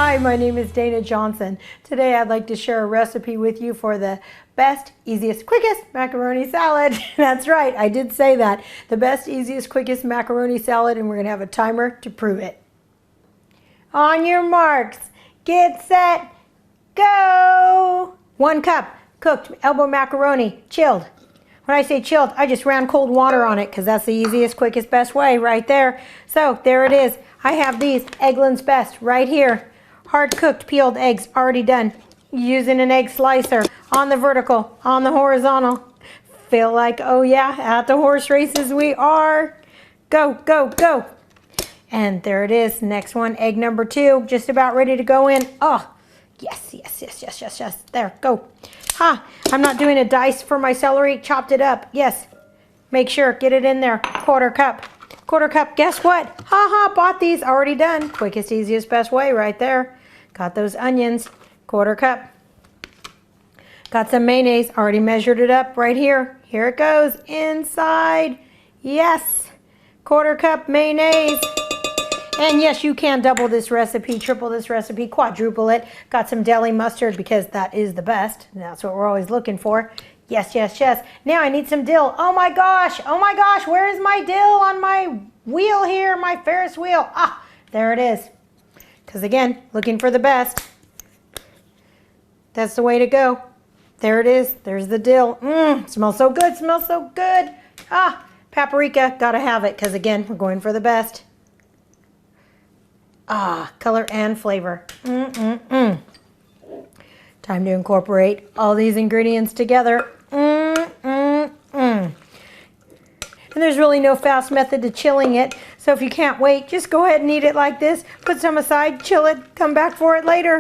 Hi, my name is Dana Johnson. Today I'd like to share a recipe with you for the best, easiest, quickest macaroni salad. That's right, I did say that. The best, easiest, quickest macaroni salad, and we're going to have a timer to prove it. On your marks, get set, go! 1 cup cooked elbow macaroni, chilled. When I say chilled, I just ran cold water on it because that's the easiest, quickest, best way right there. So there it is. I have these Eggland's Best right here. Hard cooked peeled eggs already done. Using an egg slicer on the vertical, on the horizontal. Feel like, oh yeah, at the horse races we are. Go, go, go. And there it is. Next one, egg number 2, just about ready to go in. Oh, yes, yes, yes, yes, yes, yes. There, go. Ha, I'm not doing a dice for my celery. Chopped it up. Yes. Make sure, get it in there. Quarter cup. Quarter cup. Guess what? Ha ha, bought these. Already done. Quickest, easiest, best way right there. Got those onions. Quarter cup. Got some mayonnaise. Already measured it up right here. Here it goes. Inside. Yes. Quarter cup mayonnaise. And yes, you can double this recipe, triple this recipe, quadruple it. Got some deli mustard because that is the best. That's what we're always looking for. Yes, yes, yes. Now I need some dill. Oh my gosh, where is my dill on my wheel here, my Ferris wheel? Ah, there it is. Because again, looking for the best. That's the way to go. There it is. There's the dill. Smells so good, smells so good. Ah, paprika, gotta have it because again, we're going for the best. Ah, color and flavor. Time to incorporate all these ingredients together. And there's really no fast method to chilling it. So if you can't wait, just go ahead and eat it like this. Put some aside, chill it, come back for it later.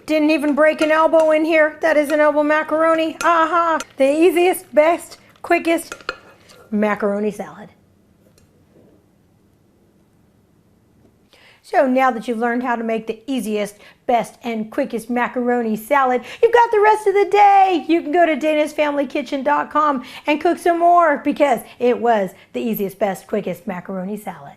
Didn't even break an elbow in here. That is an elbow macaroni. Aha! The easiest, best, quickest macaroni salad. So now that you've learned how to make the easiest, best, and quickest macaroni salad, you've got the rest of the day. You can go to danasfamilykitchen.com and cook some more because it was the easiest, best, quickest macaroni salad.